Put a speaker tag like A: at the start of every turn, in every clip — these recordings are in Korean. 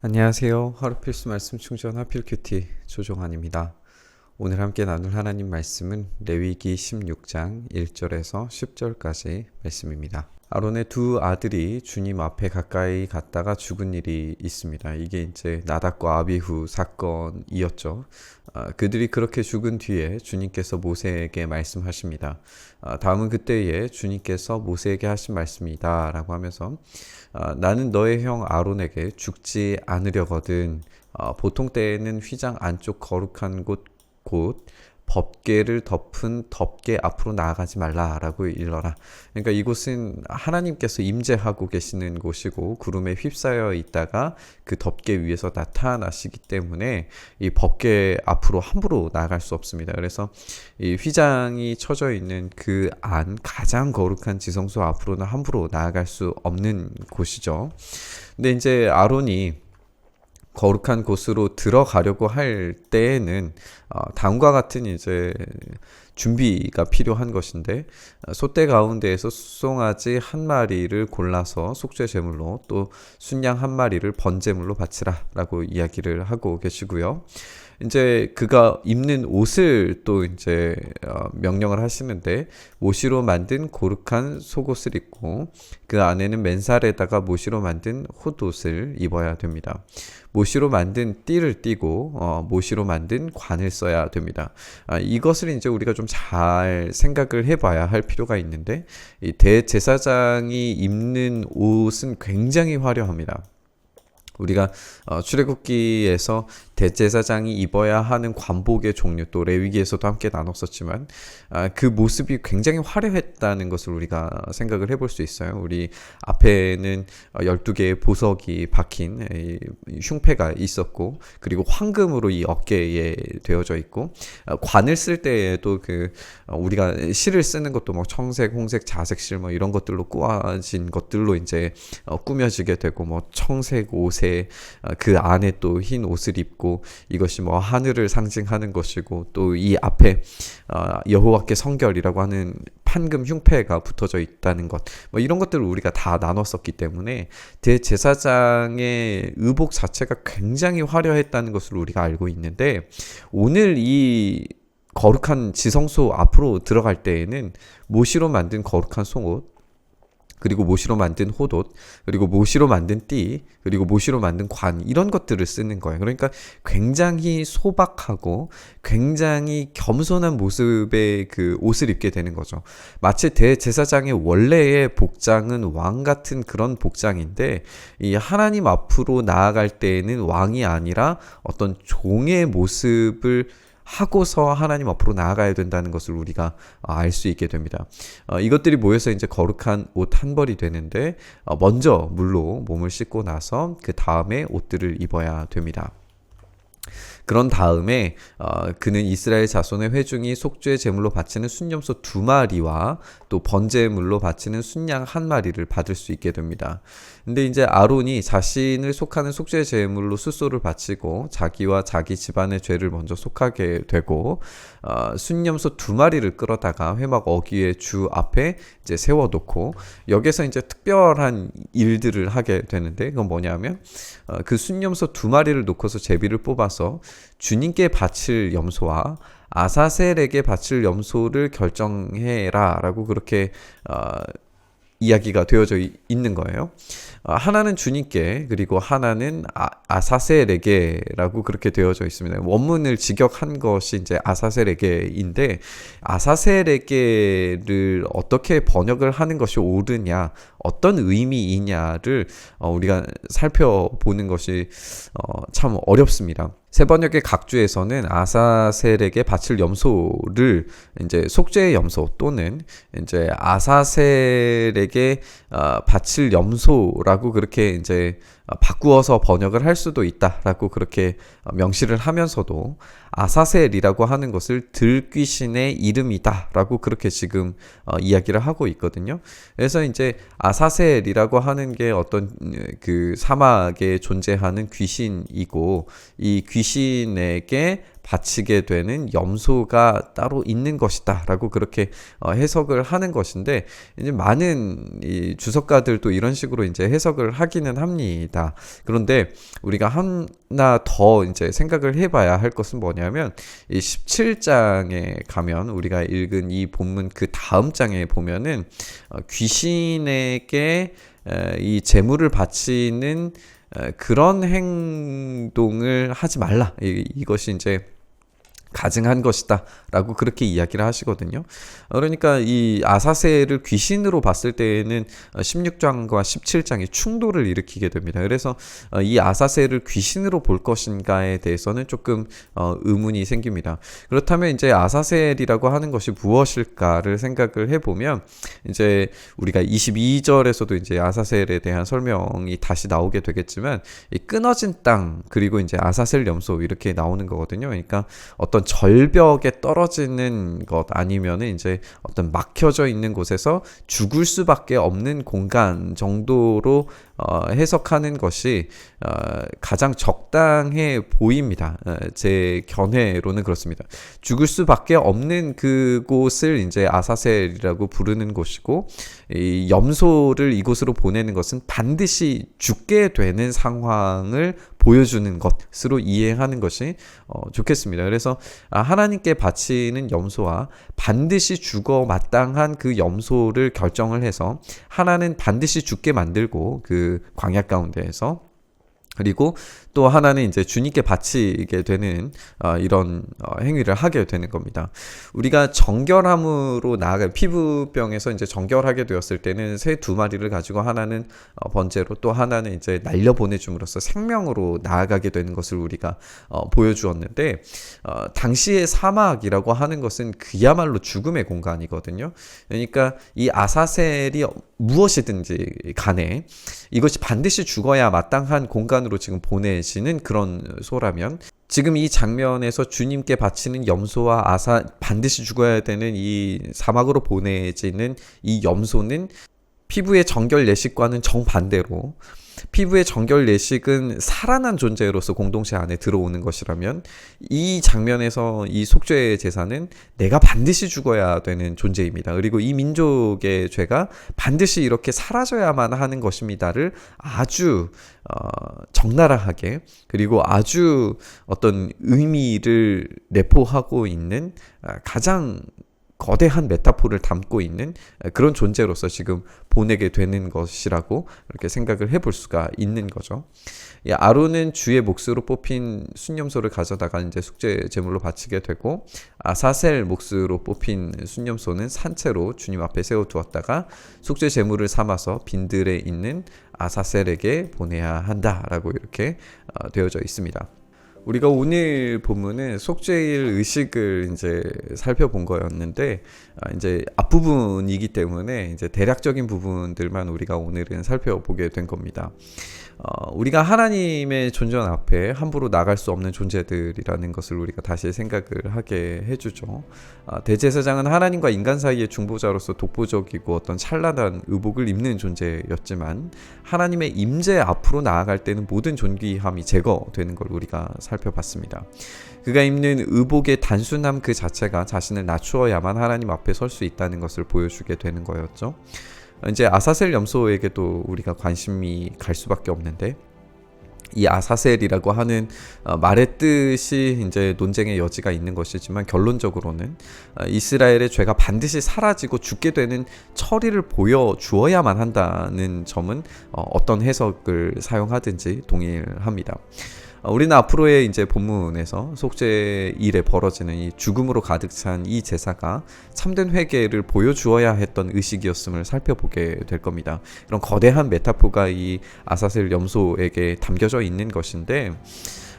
A: 안녕하세요. 하루 필수 말씀 충전 하필 큐티 조종환입니다. 오늘 함께 나눌 하나님 말씀은 레위기 16장 1절에서 10절까지 말씀입니다. 아론의 두 아들이 주님 앞에 가까이 갔다가 죽은 일이 있습니다. 이게 이제 나답과 아비후 사건이었죠. 그들이 그렇게 죽은 뒤에 주님께서 모세에게 말씀하십니다. 다음은 그때에 주님께서 모세에게 하신 말씀이다 라고 하면서 나는 너의 형 아론에게 죽지 않으려거든. 보통 때에는 휘장 안쪽 거룩한 곳 곧 법궤를 덮은 덮개 앞으로 나아가지 말라라고 일러라. 그러니까 이곳은 하나님께서 임재하고 계시는 곳이고 구름에 휩싸여 있다가 그 덮개 위에서 나타나시기 때문에 이 법궤 앞으로 함부로 나아갈 수 없습니다. 그래서 이 휘장이 쳐져 있는 그 안 가장 거룩한 지성소 앞으로는 함부로 나아갈 수 없는 곳이죠. 근데 이제 아론이 거룩한 곳으로 들어가려고 할 때에는 다음과 같은 이제 준비가 필요한 것인데 솥대 가운데에서 수송아지 한 마리를 골라서 속죄 제물로 또 순양 한 마리를 번제물로 바치라라고 이야기를 하고 계시고요. 이제 그가 입는 옷을 또 이제 명령을 하시는데 모시로 만든 고룩한 속옷을 입고 그 안에는 맨살에다가 모시로 만든 홑옷을 입어야 됩니다. 모시로 만든 띠를 띠고 모시로 만든 관을 써야 됩니다. 이것을 이제 우리가 좀 잘 생각을 해봐야 할 필요가 있는데 이 대제사장이 입는 옷은 굉장히 화려합니다. 우리가 출애굽기에서 대제사장이 입어야 하는 관복의 종류 또 레위기에서도 함께 나눴었지만 그 모습이 굉장히 화려했다는 것을 우리가 생각을 해볼 수 있어요. 우리 앞에는 12개의 보석이 박힌 흉패가 있었고 그리고 황금으로 이 어깨에 되어져 있고 관을 쓸 때에도 우리가 실을 쓰는 것도 뭐 청색, 홍색, 자색실 뭐 이런 것들로 꾸어진 것들로 이제 꾸며지게 되고 뭐 청색 옷에 그 안에 또 흰 옷을 입고 이것이 뭐 하늘을 상징하는 것이고 또 이 앞에 여호와께 성결이라고 하는 판금 흉패가 붙어져 있다는 것, 뭐 이런 것들을 우리가 다 나눴었기 때문에 대제사장의 의복 자체가 굉장히 화려했다는 것을 우리가 알고 있는데 오늘 이 거룩한 지성소 앞으로 들어갈 때에는 모시로 만든 거룩한 송옷 그리고 모시로 만든 홑옷, 그리고 모시로 만든 띠, 그리고 모시로 만든 관 이런 것들을 쓰는 거예요. 그러니까 굉장히 소박하고 굉장히 겸손한 모습의 그 옷을 입게 되는 거죠. 마치 대제사장의 원래의 복장은 왕 같은 그런 복장인데 이 하나님 앞으로 나아갈 때에는 왕이 아니라 어떤 종의 모습을 하고서 하나님 앞으로 나아가야 된다는 것을 우리가 알 수 있게 됩니다. 이것들이 모여서 이제 거룩한 옷 한 벌이 되는데 먼저 물로 몸을 씻고 나서 그 다음에 옷들을 입어야 됩니다. 그런 다음에 그는 이스라엘 자손의 회중이 속죄 제물로 바치는 순염소 2마리와 또 번제물로 바치는 순양 1마리를 받을 수 있게 됩니다. 근데 이제 아론이 자신을 속하는 속죄 제물로 숫소를 바치고 자기와 자기 집안의 죄를 먼저 속하게 되고 순염소 2마리를 끌어다가 회막 어귀의 주 앞에 이제 세워놓고 여기서 이제 특별한 일들을 하게 되는데 그건 뭐냐면 그 순염소 2마리를 놓고서 제비를 뽑아서 주님께 바칠 염소와 아사셀에게 바칠 염소를 결정해라 라고 그렇게 이야기가 되어져 있는 거예요. 하나는 주님께 그리고 하나는 아사셀에게라고 그렇게 되어져 있습니다. 원문을 직역한 것이 이제 아사셀에게인데 아사셀에게를 어떻게 번역을 하는 것이 옳으냐 어떤 의미이냐를 우리가 살펴보는 것이 참 어렵습니다. 세 번역의 각주에서는 아사셀에게 바칠 염소를 이제 속죄의 염소 또는 이제 아사셀에게 바칠 염소라고 그렇게 이제 바꾸어서 번역을 할 수도 있다라고 그렇게 명시를 하면서도 아사셀이라고 하는 것을 들귀신의 이름이다라고 그렇게 지금 이야기를 하고 있거든요. 그래서 이제 아사셀이라고 하는 게 어떤 그 사막에 존재하는 귀신이고 이 귀신에게 바치게 되는 염소가 따로 있는 것이다 라고 그렇게 해석을 하는 것인데, 이제 많은 이 주석가들도 이런 식으로 이제 해석을 하기는 합니다. 그런데 우리가 하나 더 이제 생각을 해봐야 할 것은 뭐냐면, 이 17장에 가면 우리가 읽은 이 본문 그 다음 장에 보면은 귀신에게 이 제물을 바치는 그런 행동을 하지 말라. 이것이 이제 가증한 것이다 라고 그렇게 이야기를 하시거든요. 그러니까 이 아사셀을 귀신으로 봤을 때에는 16장과 17장이 충돌을 일으키게 됩니다. 그래서 이 아사셀을 귀신으로 볼 것인가에 대해서는 조금 의문이 생깁니다. 그렇다면 이제 아사셀이라고 하는 것이 무엇일까를 생각을 해보면, 이제 우리가 22절에서도 이제 아사셀에 대한 설명이 다시 나오게 되겠지만, 이 끊어진 땅 그리고 이제 아사셀 염소 이렇게 나오는 거거든요. 그러니까 어떤 절벽에 떨어지는 것 아니면은 이제 어떤 막혀져 있는 곳에서 죽을 수밖에 없는 공간 정도로 해석하는 것이 가장 적당해 보입니다. 제 견해로는 그렇습니다. 죽을 수밖에 없는 그곳을 이제 아사셀이라고 부르는 곳이고, 이 염소를 이곳으로 보내는 것은 반드시 죽게 되는 상황을 보여주는 것으로 이해하는 것이 좋겠습니다. 그래서 하나님께 바치는 염소와 반드시 죽어 마땅한 그 염소를 결정을 해서 하나는 반드시 죽게 만들고 그 광야 가운데에서, 그리고 또 하나는 이제 주님께 바치게 되는 이런 행위를 하게 되는 겁니다. 우리가 정결함으로 나아가 피부병에서 이제 정결하게 되었을 때는 새 두 마리를 가지고 하나는 번제로 또 하나는 이제 날려 보내줌으로써 생명으로 나아가게 되는 것을 우리가 보여주었는데, 당시의 사막이라고 하는 것은 그야말로 죽음의 공간이거든요. 그러니까 이 아사셀이 무엇이든지 간에 이것이 반드시 죽어야 마땅한 공간으로 지금 보내시는 그런 소라면, 지금 이 장면에서 주님께 바치는 염소와 반드시 죽어야 되는 이 사막으로 보내지는 이 염소는 피부의 정결 예식과는 정반대로, 피부의 정결 예식은 살아난 존재로서 공동체 안에 들어오는 것이라면, 이 장면에서 이 속죄의 제사는 내가 반드시 죽어야 되는 존재입니다. 그리고 이 민족의 죄가 반드시 이렇게 사라져야만 하는 것입니다를 아주 적나라하게, 그리고 아주 어떤 의미를 내포하고 있는 가장 거대한 메타포를 담고 있는 그런 존재로서 지금 보내게 되는 것이라고 이렇게 생각을 해볼 수가 있는 거죠. 아론은 주의 몫으로 뽑힌 순염소를 가져다가 이제 속죄 제물로 바치게 되고, 아사셀 몫으로 뽑힌 순염소는 산채로 주님 앞에 세워두었다가 속죄 제물을 삼아서 빈들에 있는 아사셀에게 보내야 한다라고 이렇게 되어져 있습니다. 우리가 오늘 본문은 속죄일 의식을 이제 살펴본 거였는데, 이제 앞부분이기 때문에 이제 대략적인 부분들만 우리가 오늘은 살펴보게 된 겁니다. 우리가 하나님의 존전 앞에 함부로 나갈 수 없는 존재들이라는 것을 우리가 다시 생각을 하게 해주죠. 대제사장은 하나님과 인간 사이의 중보자로서 독보적이고 어떤 찬란한 의복을 입는 존재였지만, 하나님의 임재 앞으로 나아갈 때는 모든 존귀함이 제거되는 걸 우리가 살펴봤습니다. 그가 입는 의복의 단순함 그 자체가 자신을 낮추어야만 하나님 앞에 설 수 있다는 것을 보여주게 되는 거였죠. 이제 아사셀 염소에게도 우리가 관심이 갈 수밖에 없는데, 이 아사셀이라고 하는 말의 뜻이 이제 논쟁의 여지가 있는 것이지만, 결론적으로는 이스라엘의 죄가 반드시 사라지고 죽게 되는 처리를 보여주어야만 한다는 점은 어떤 해석을 사용하든지 동일합니다. 우리는 앞으로의 이제 본문에서 속죄일에 벌어지는 이 죽음으로 가득 찬 이 제사가 참된 회개를 보여주어야 했던 의식이었음을 살펴보게 될 겁니다. 이런 거대한 메타포가 이 아사셀 염소에게 담겨져 있는 것인데,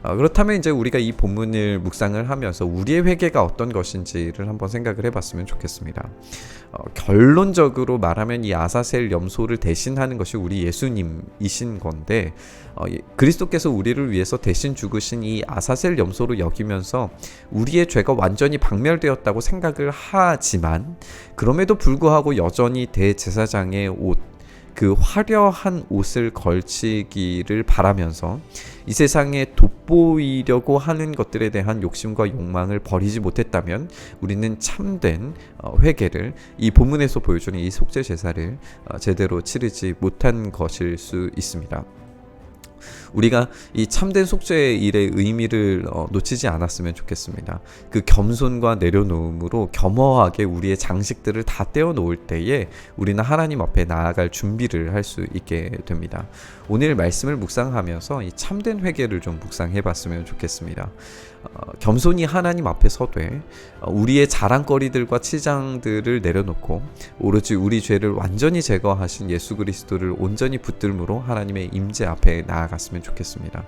A: 그렇다면 이제 우리가 이 본문을 묵상을 하면서 우리의 회개가 어떤 것인지를 한번 생각을 해봤으면 좋겠습니다. 결론적으로 말하면 이 아사셀 염소를 대신하는 것이 우리 예수님이신 건데, 그리스도께서 우리를 위해서 대신 죽으신 이 아사셀 염소로 여기면서 우리의 죄가 완전히 박멸되었다고 생각을 하지만, 그럼에도 불구하고 여전히 대제사장의 옷, 그 화려한 옷을 걸치기를 바라면서 이 세상에 돋보이려고 하는 것들에 대한 욕심과 욕망을 버리지 못했다면 우리는 참된 회개를, 이 본문에서 보여주는 이 속죄 제사를 제대로 치르지 못한 것일 수 있습니다. 우리가 이 참된 속죄의 일의 의미를 놓치지 않았으면 좋겠습니다. 그 겸손과 내려놓음으로 겸허하게 우리의 장식들을 다 떼어놓을 때에 우리는 하나님 앞에 나아갈 준비를 할 수 있게 됩니다. 오늘 말씀을 묵상하면서 이 참된 회개를 좀 묵상해봤으면 좋겠습니다. 겸손히 하나님 앞에 서되 우리의 자랑거리들과 치장들을 내려놓고 오로지 우리 죄를 완전히 제거하신 예수 그리스도를 온전히 붙들므로 하나님의 임재 앞에 나아갔으면 좋겠습니다.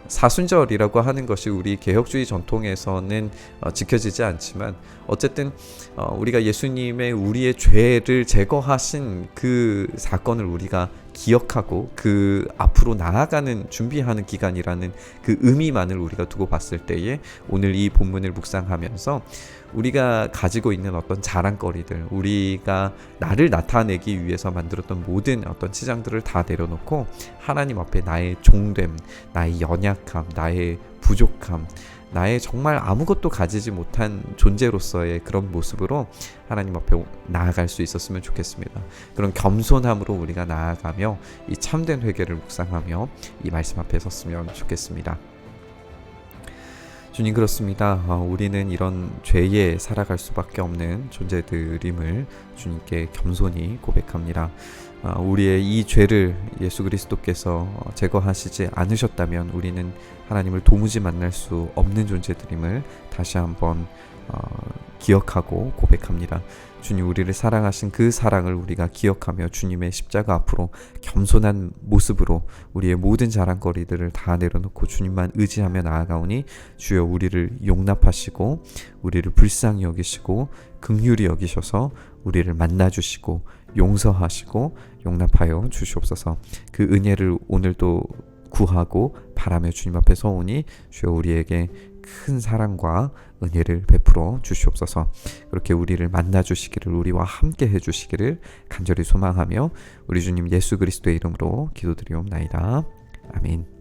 A: 사순절이라고 하는 것이 우리 개혁주의 전통에서는 지켜지지 않지만 어쨌든 우리가 예수님의 우리의 죄를 제거하신 그 사건을 우리가 기억하고 그 앞으로 나아가는 준비하는 기간이라는 그 의미만을 우리가 두고 봤을 때에 오늘 이 본문을 묵상하면서 우리가 가지고 있는 어떤 자랑거리들, 우리가 나를 나타내기 위해서 만들었던 모든 어떤 치장들을 다 내려놓고 하나님 앞에 나의 종됨, 나의 연약함, 나의 부족함, 나의 정말 아무것도 가지지 못한 존재로서의 그런 모습으로 하나님 앞에 나아갈 수 있었으면 좋겠습니다. 그런 겸손함으로 우리가 나아가며 이 참된 회개를 묵상하며 이 말씀 앞에 섰으면 좋겠습니다. 주님, 그렇습니다. 우리는 이런 죄에 살아갈 수밖에 없는 존재들임을 주님께 겸손히 고백합니다. 우리의 이 죄를 예수 그리스도께서 제거하시지 않으셨다면 우리는 하나님을 도무지 만날 수 없는 존재들임을 다시 한번 기억하고 고백합니다. 주님, 우리를 사랑하신 그 사랑을 우리가 기억하며 주님의 십자가 앞으로 겸손한 모습으로 우리의 모든 자랑거리들을 다 내려놓고 주님만 의지하며 나아가오니 주여 우리를 용납하시고 우리를 불쌍히 여기시고 긍휼히 여기셔서 우리를 만나주시고 용서하시고 용납하여 주시옵소서. 그 은혜를 오늘도 구하고 바라며 주님 앞에 서오니 주여 우리에게 큰 사랑과 은혜를 베풀어 주시옵소서. 그렇게 우리를 만나 주시기를, 우리와 함께 해 주시기를 간절히 소망하며 우리 주님 예수 그리스도의 이름으로 기도드리옵나이다. 아멘.